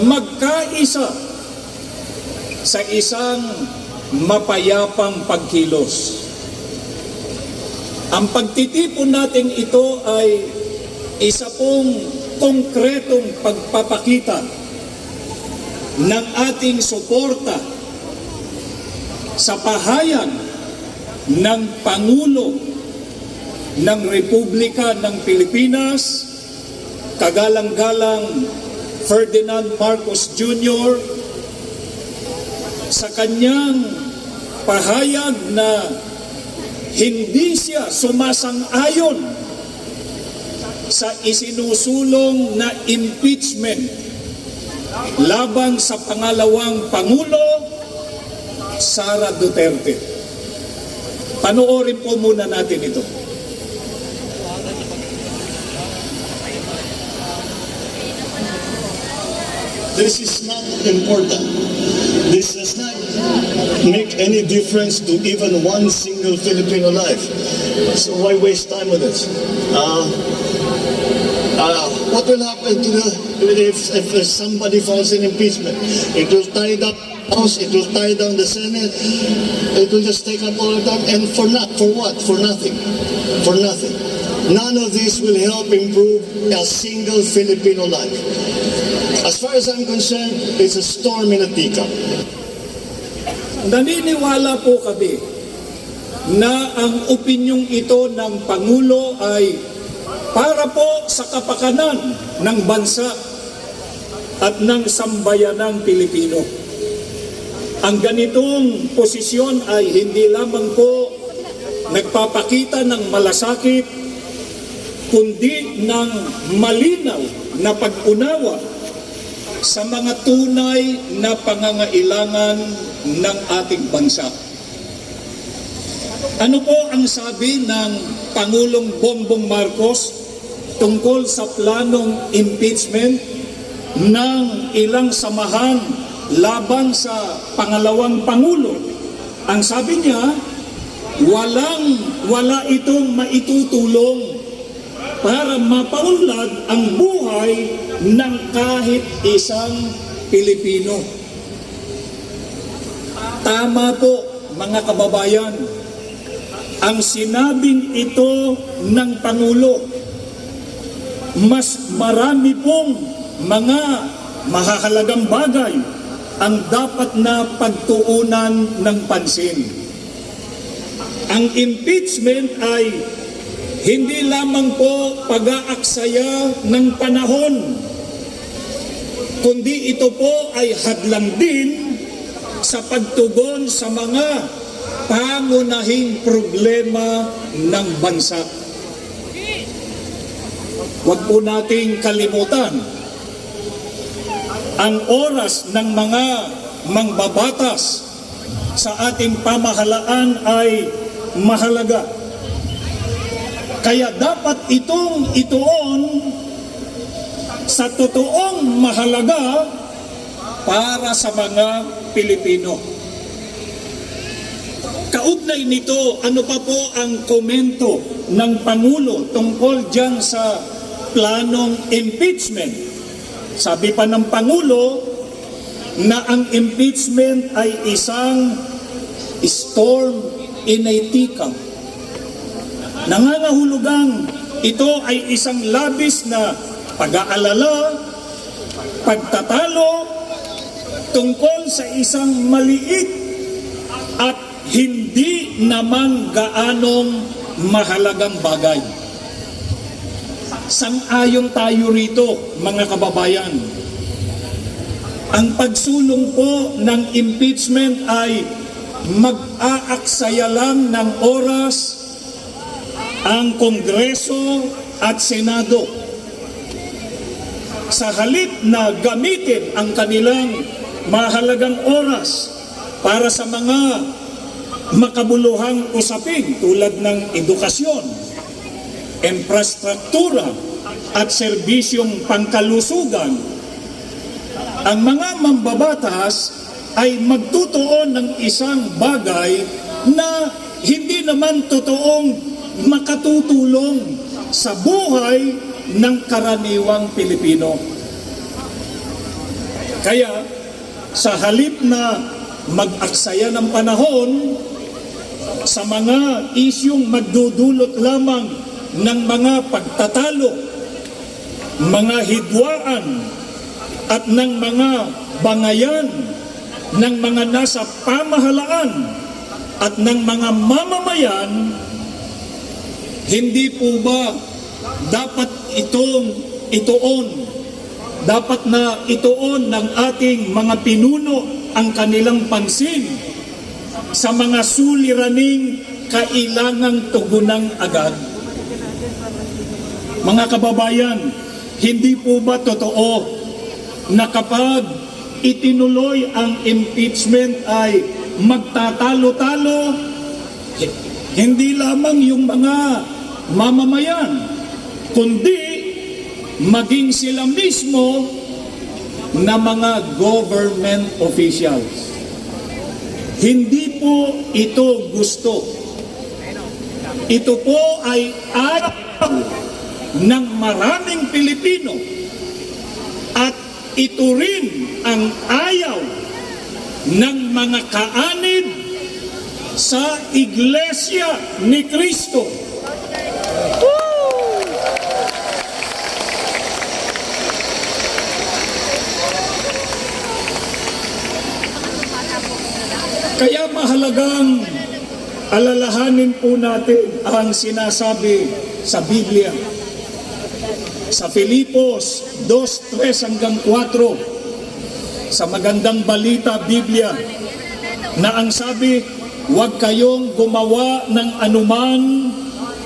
magkaisa sa isang mapayapang pagkilos. Ang pagtitipon natin ito ay isa pong konkretong pagpapakita ng ating suporta sa pahayag ng Pangulo ng Republika ng Pilipinas, kagalang-galang Ferdinand Marcos Jr., sa kanyang pahayag na hindi siya sumasang-ayon sa isinusulong na impeachment laban sa pangalawang Pangulo, Sara Duterte. Panoorin po muna natin ito. This is not important. This does not make any difference to even one single Filipino life. So why waste time with this? What will happen to if somebody files an impeachment? It will tie up the House, it will tie down the Senate, it will just take up all of that, and for what? For nothing. For nothing. None of this will help improve a single Filipino life. As far as I'm concerned, it's a storm in a teacup. Naniniwala po kami na ang opinyong ito ng Pangulo ay para po sa kapakanan ng bansa at ng sambayanang Pilipino. Ang ganitong posisyon ay hindi lamang po nagpapakita ng malasakit, kundi ng malinaw na pag-unawa sa mga tunay na pangangailangan ng ating bansa. Ano po ang sabi ng Pangulong Bongbong Marcos tungkol sa planong impeachment ng ilang samahan laban sa pangalawang Pangulo? Ang sabi niya, wala itong maitutulong para mapaunlad ang buhay ng kahit isang Pilipino. Tama po, mga kababayan, ang sinabing ito ng Pangulo. Mas marami pong mga mahahalagang bagay ang dapat na pagtuunan ng pansin. Ang impeachment ay hindi lamang po pag-aaksaya ng panahon, kundi ito po ay hadlang din sa pagtugon sa mga pangunahing problema ng bansa. Huwag po nating kalimutan, ang oras ng mga mangbabatas sa ating pamahalaan ay mahalaga. Kaya dapat itong ituon sa totoong mahalaga para sa mga Pilipino. Kaugnay nito, ano pa po ang komento ng Pangulo tungkol dyan sa planong impeachment? Sabi pa ng Pangulo na ang impeachment ay isang storm in a teacup. Nangangahulugang ito ay isang labis na pag-aalala, pagtatalo tungkol sa isang maliit at hindi naman gaanong mahalagang bagay. Sang-ayon tayo rito, mga kababayan. Ang pagsulong po ng impeachment ay mag-aaksaya lang ng oras ang Kongreso at Senado. Sa halip na gamitin ang kanilang mahalagang oras para sa mga makabuluhang usapin tulad ng edukasyon, infrastruktura at serbisyong pangkalusugan, ang mga mambabatas ay magtutuon ng isang bagay na hindi naman totoong makatutulong sa buhay ng karaniwang Pilipino. Kaya sa halip na mag-aksaya ng panahon sa mga isyung magdudulot lamang ng mga pagtatalo, mga hidwaan at ng mga bangayan ng mga nasa pamahalaan at ng mga mamamayan, hindi po ba dapat dapat na ituon ng ating mga pinuno ang kanilang pansin sa mga suliraning kailangang tugunan agad? Mga kababayan, hindi po ba totoo na kapag itinuloy ang impeachment ay magtatalo-talo hindi lamang yung mga mamamayan, kundi maging sila mismo na mga government officials. Hindi po ito gusto. Ito po ay ayaw ng maraming Pilipino at ito rin ang ayaw ng mga kaanib sa Iglesia ni Cristo. Kaya mahalagang alalahanin po natin ang sinasabi sa Biblia. Sa Filipos 2:3 hanggang 4, sa magandang balita Biblia, na ang sabi, huwag kayong gumawa ng anuman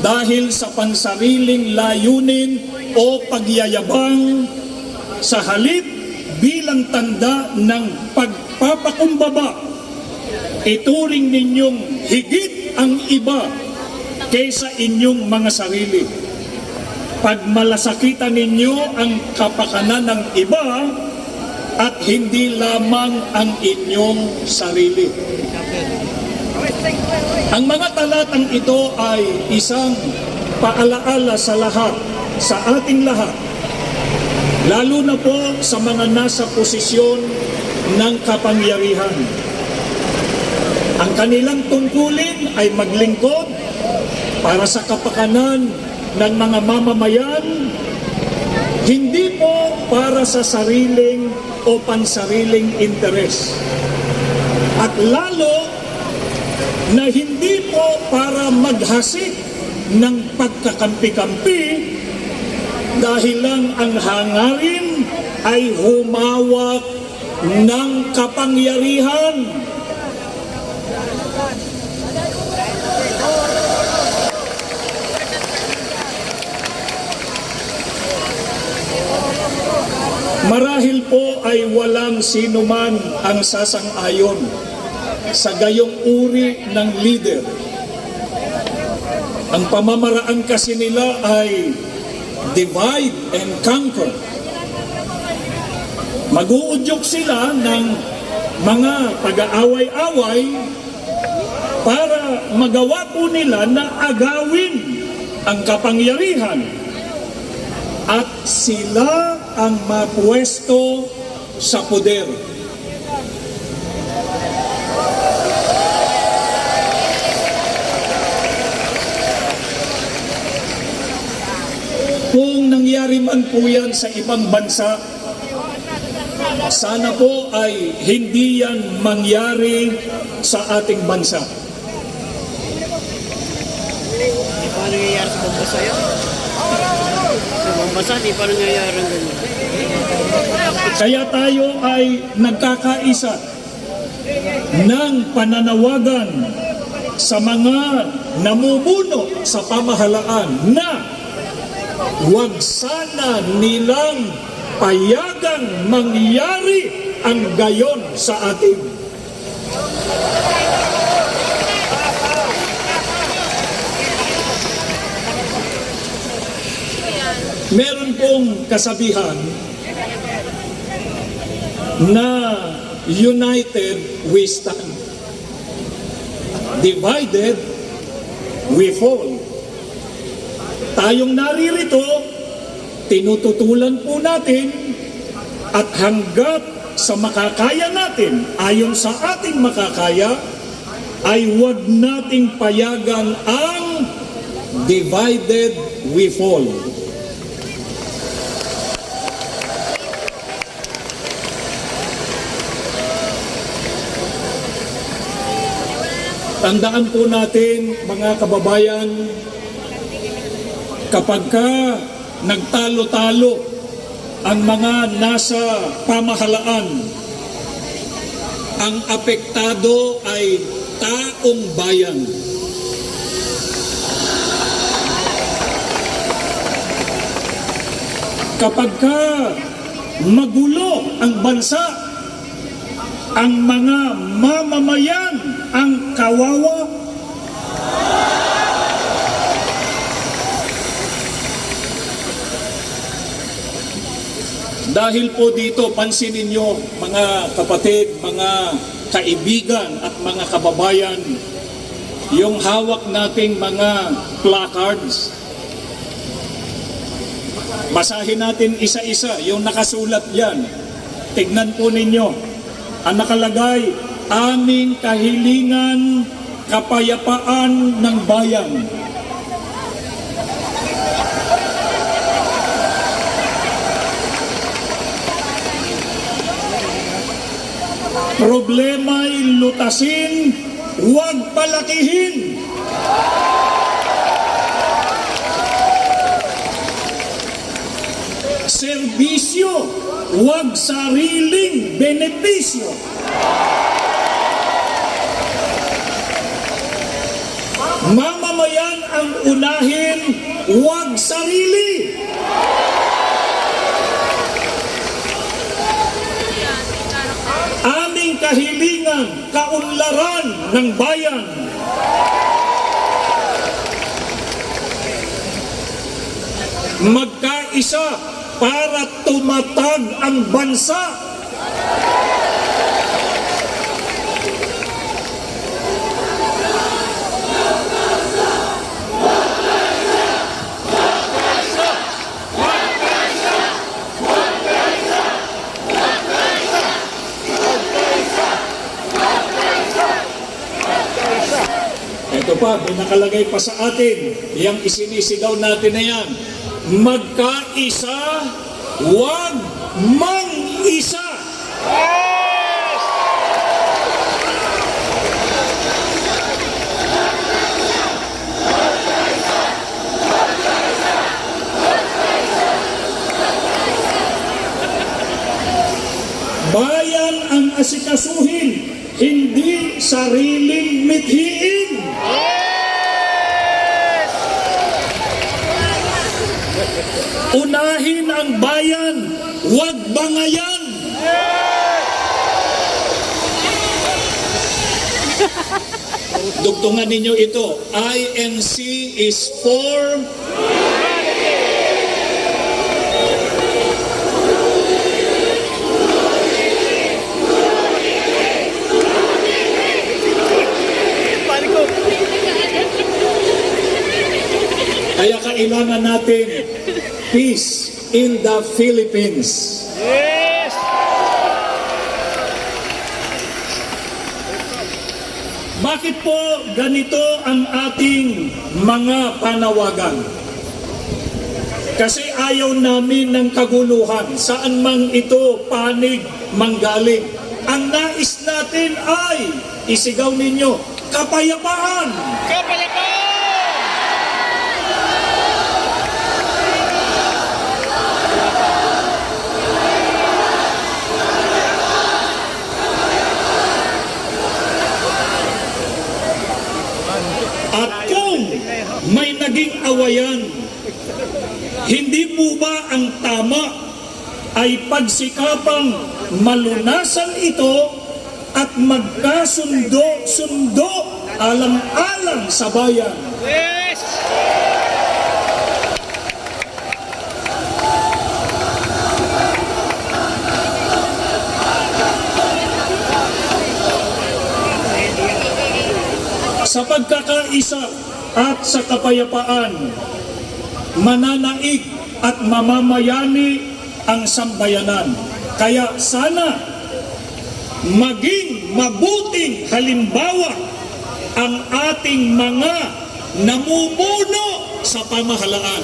dahil sa pansariling layunin o pagyayabang, sa halip bilang tanda ng pagpapakumbaba, ituring ninyong higit ang iba kaysa inyong mga sarili. Pagmalasakitan ninyo ang kapakanan ng iba at hindi lamang ang inyong sarili. Ang mga talatang ito ay isang paalaala sa lahat, sa ating lahat, lalo na po sa mga nasa posisyon ng kapangyarihan. Ang kanilang tungkulin ay maglingkod para sa kapakanan ng mga mamamayan, hindi po para sa sariling o pansariling interes. At lalo na hindi po para maghasik ng pagkakampi-kampi dahil lang ang hangarin ay humawak ng kapangyarihan. Marahil po ay walang sinuman ang sasang-ayon sa gayong uri ng leader. Ang pamamaraan kasi nila ay divide and conquer. Mag-uudyok sila ng mga pag-aaway-away para magawa po nila na agawin ang kapangyarihan at sila ang mapwesto sa poder. Kung nangyari man po yan sa ibang bansa, sana po ay hindi yan mangyari sa ating bansa. Hindi pa nangyayari sa bansa yan. Sa bansa, hindi pa nangyayari ang ganyan. Kaya tayo ay nagkakaisa ng pananawagan sa mga namumuno sa pamahalaan na huwag sana nilang payagang mangyari ang gayon sa atin. Meron pong kasabihan na united we stand, divided we fall. Tayong naririto, tinututulan po natin at hanggat sa makakaya natin, ayon sa ating makakaya, ay huwag nating payagan ang divided we fall. Tandaan po natin, mga kababayan, kapag ka nagtalo-talo ang mga nasa pamahalaan, ang apektado ay taong bayan. Kapag ka magulo ang bansa, ang mga mamamayan ang kawawa. Dahil po dito, pansinin nyo mga kapatid, mga kaibigan at mga kababayan, yung hawak nating mga placards. Basahin natin isa-isa yung nakasulat yan. Tignan po ninyo. Ang nakalagay, aming kahilingan, kapayapaan ng bayan. Problema'y lutasin, huwag palakihin. Serbisyo, huwag sariling benepisyo. Mamamayan ang unahin, huwag sarili. Aming kahilingan, kaunlaran ng bayan. Magkaisa para tumatag ang bansa. Ito pa, may nakalagay pa sa atin, yung isinisigaw natin na yan, magkaisa, huwag mang-isa. Bayan ang asikasuhin, hindi sariling mithiin. Unahin ang bayan, huwag bangayan. Dugtungan ninyo ito. INC is for kaya kailangan natin peace in the Philippines. Yes! Bakit po ganito ang ating mga panawagan? Kasi ayaw namin ng kaguluhan, saan mang ito panig manggaling. Ang nais natin ay, isigaw ninyo, kapayapaan! Kapayapaan! At kung may naging awayan, hindi po ba ang tama ay pagsikapang malunasan ito at magkasundo-sundo alang-alang sa bayan? Yes! Sa pagkakaisa at sa kapayapaan, mananaig at mamamayani ang sambayanan. Kaya sana maging mabuting halimbawa ang ating mga namumuno sa pamahalaan.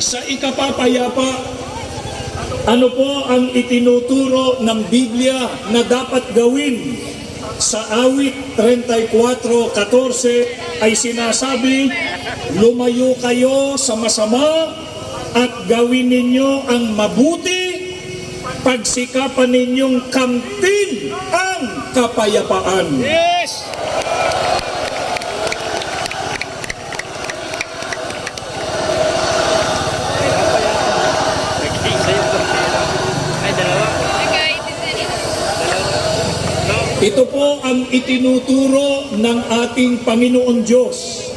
Sa ikapapayapa, ano po ang itinuturo ng Biblia na dapat gawin? Sa awit 34:14 ay sinasabi, lumayo kayo sa masama at gawin ninyo ang mabuti, pagsikapan ninyong kamtin ang kapayapaan. Yes! Ay, dalawa. Ito po ang itinuturo ng ating Panginoon Diyos.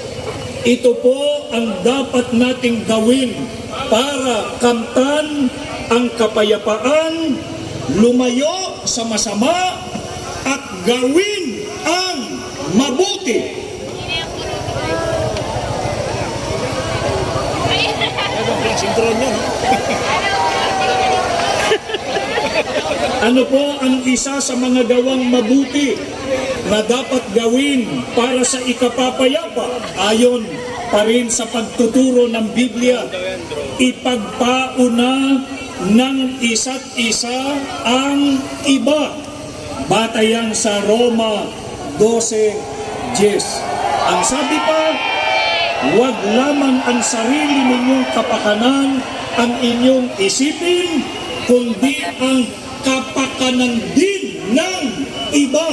Ito po ang dapat nating gawin para kamtan ang kapayapaan, lumayo sa masama, at gawin ang mabuti. Sintron yun, no? Ano po ang isa sa mga gawang mabuti na dapat gawin para sa ikapapayapa? Ayon pa rin sa pagtuturo ng Biblia, ipagpauna ng isa't isa ang iba. Batayan sa Roma 12:10. Ang sabi pa, huwag lamang ang sarili ninyong kapakanan ang inyong isipin, kundi ang kapakanan din ng iba.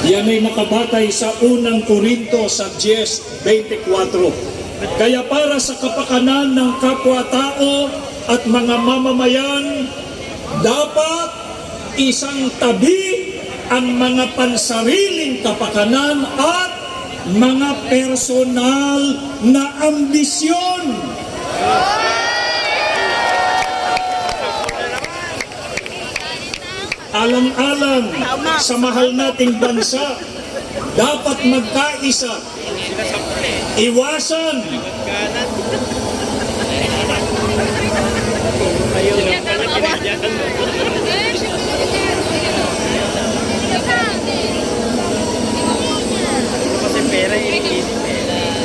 Yan ay nakabatay sa unang Korinto sa 10:24. Kaya para sa kapakanan ng kapwa-tao at mga mamamayan, dapat isang tabi ang mga pansariling kapakanan at mga personal na ambisyon. Alang-alang sa mahal nating bansa, dapat magkaisa, iwasan Ayaw lang pala pinadyakan mo. Kasi pera yung inisip eh.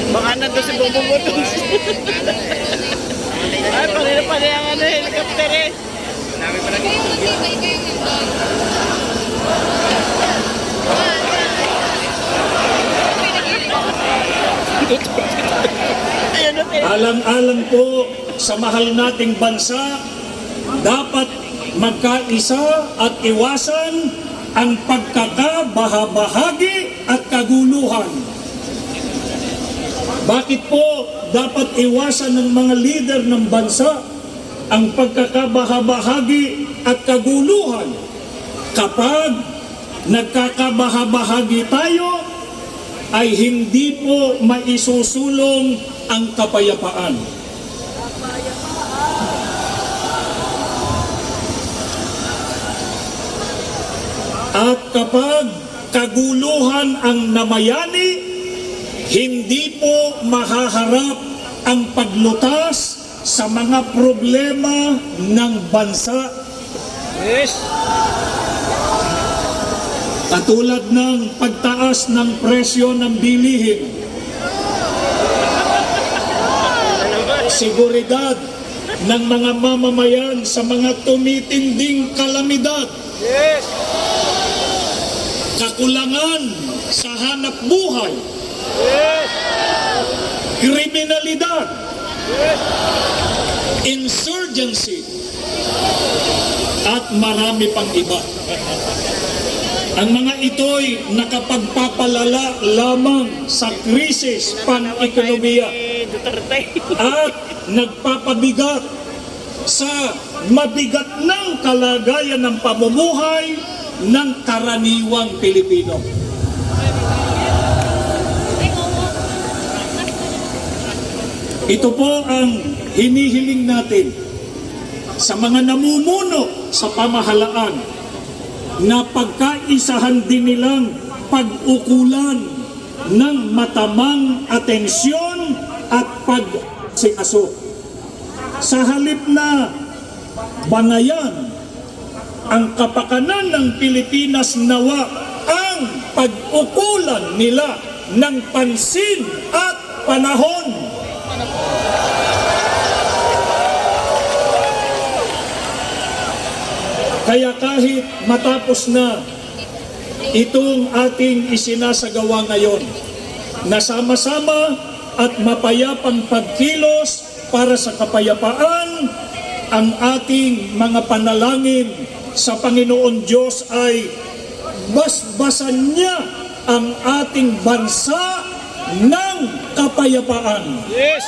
Baka nandun si Bobo Motos. Ay, panila pala yung ano, helicopter eh. Dami pala dito. Alang-alang po sa mahal nating bansa, dapat magkaisa at iwasan ang pagkakabahabahagi at kaguluhan. Bakit po dapat iwasan ng mga leader ng bansa ang pagkakabahabahagi at kaguluhan? Kapag nagkakabahabahagi tayo, ay hindi po maisusulong ang kapayapaan. At kapag kaguluhan ang namayani, hindi po mahaharap ang paglutas sa mga problema ng bansa. Yes! Katulad ng pagtaas ng presyo ng bilihin, seguridad ng mga mamamayan sa mga tumitinding kalamidad, Yes! kakulangan sa hanap buhay, Yes! kriminalidad, insurgency, at marami pang iba. Ang mga ito'y nakapagpapalala lamang sa krisis pan-ekonomiya Duterte. at nagpapabigat sa mabigat ng kalagayan ng pamumuhay ng karaniwang Pilipino. Ito po ang hinihiling natin sa mga namumuno sa pamahalaan, na pagkaisahan din nilang pag-ukulan ng matamang atensyon at pag-sikaso. Sa halip na bangayan ang kapakanan ng Pilipinas, nawa ang pag-ukulan nila ng pansin at panahon. Kaya kahit matapos na itong ating isinasagawa ngayon, na sama-sama at mapayapang pagkilos para sa kapayapaan, ang ating mga panalangin sa Panginoon Diyos ay basbasan niya ang ating bansa ng kapayapaan. Yes!